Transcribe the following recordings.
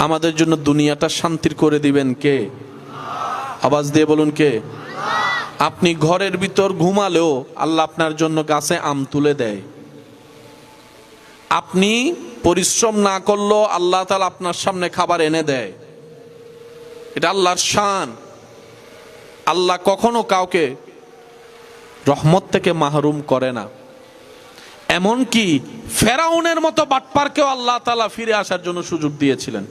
আমাদের জন্য দুনিয়াটা শান্তির করে দিবেন কে? আওয়াজ দিয়ে বলুন কে? আপনি ঘরের ভিতর ঘুমালেও আল্লাহ আপনার জন্য গাছে আম তুলে দেয়। আপনি পরিশ্রম না করলেও আল্লাহ তাআলা আপনার সামনে খাবার এনে দেয়। এটা আল্লাহর শান। আল্লাহ কখনো কাউকে রহমত থেকে মাহরুম করে না। এমনকি ফেরাউনের মতো বাটপারকেও আল্লাহ তাআলা ফিরে আসার জন্য সুযোগ দিয়েছিলেন।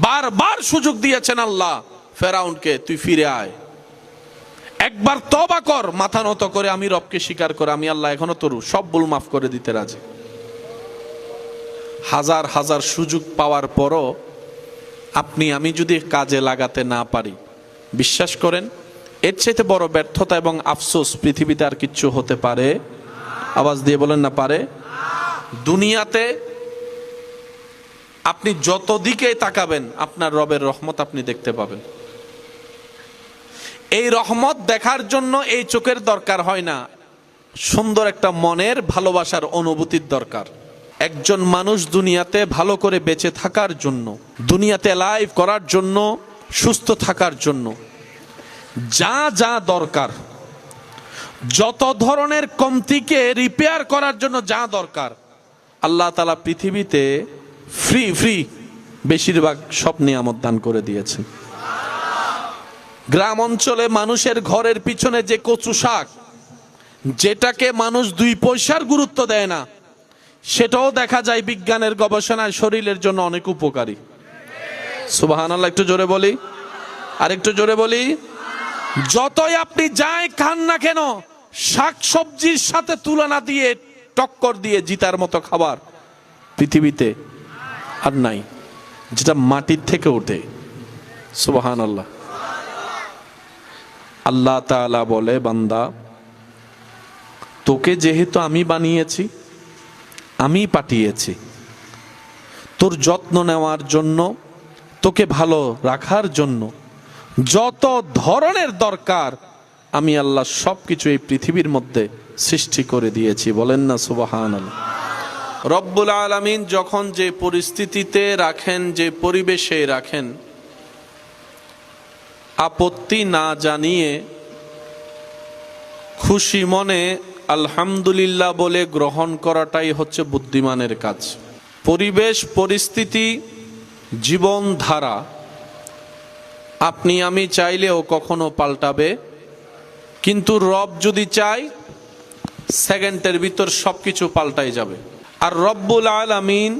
বারবার সুযোগ দিয়েছেন আল্লাহ ফেরাউনকে, তুই ফিরে আয়, একবার তওবা কর, মাথা নত করে আমি রবকে স্বীকার করে আমি আল্লাহ এখনো তোর সব ভুল মাফ করে দিতে রাজি। হাজার হাজার সুযোগ পাওয়ার পরও আপনি আমি যদি কাজে লাগাতে না পারি, বিশ্বাস করেন এর চাইতে বড় ব্যর্থতা এবং আফসোস পৃথিবীতে আর কিচ্ছু হতে পারে? আওয়াজ দিয়ে বলেন না পারে? দুনিয়াতে আপনি যত দিকে তাকাবেন আপনার রবের রহমত আপনি দেখতে পাবেন। এই রহমত দেখার জন্য এই চোখের দরকার হয় না, সুন্দর একটা মনের ভালোবাসার অনুভূতির দরকার। একজন মানুষ দুনিয়াতে ভালো করে বেঁচে থাকার জন্য, দুনিয়াতে লাইভ করার জন্য, সুস্থ থাকার জন্য যা যা দরকার, যত ধরনের কমতিকে রিপেয়ার করার জন্য যা দরকার, আল্লাহ তাআলা পৃথিবীতে ফ্রি বেশিরভাগ সব নিয়ামত দান করে দিয়েছেন। গ্রাম অঞ্চলে মানুষের ঘরের পিছনে যে কচু শাক, যেটাকে মানুষ 2 পয়সার গুরুত্ব দেয় না, সেটাও দেখা যায় বিজ্ঞানের গবেষণায় শরীরের জন্য অনেক উপকারী। সুবহানাল্লাহ, একটু জোরে বলি, আর একটু জোরে বলি। যতই আপনি যাই খান না কেন, শাক সবজির সাথে তুলনা দিয়ে টক্কর দিয়ে জিতার মতো খাবার পৃথিবীতে আর নাই, যেটা মাটির থেকে ওঠে। সুবহানাল্লাহ। আল্লাহ তাআলা বলে, বান্দা তোকে যেহেতু আমি বানিয়েছি, আমি পাঠিয়েছি তোর যত্ন নেওয়ার জন্য, তোকে ভালো রাখার জন্য, যত ধরনের দরকার আমি আল্লাহ সবকিছু এই পৃথিবীর মধ্যে সৃষ্টি করে দিয়েছি। বলেন না সুবহানাল্লাহ। রব্বুল আলামিন যখন যে পরিস্থিতিতে রাখেন, যে পরিবেশে রাখেন, আপত্তি না জানিয়ে খুশি মনে আলহামদুলিল্লাহ বলে গ্রহণ করাটাই হচ্ছে বুদ্ধিমানের কাজ। পরিবেশ পরিস্থিতি জীবনধারা আপনি আমি চাইলেও কখনো পাল্টাবে, কিন্তু রব যদি চায় সেকেন্ডের ভিতর সবকিছু পাল্টাই যাবে। আর রব্বুল আলামিন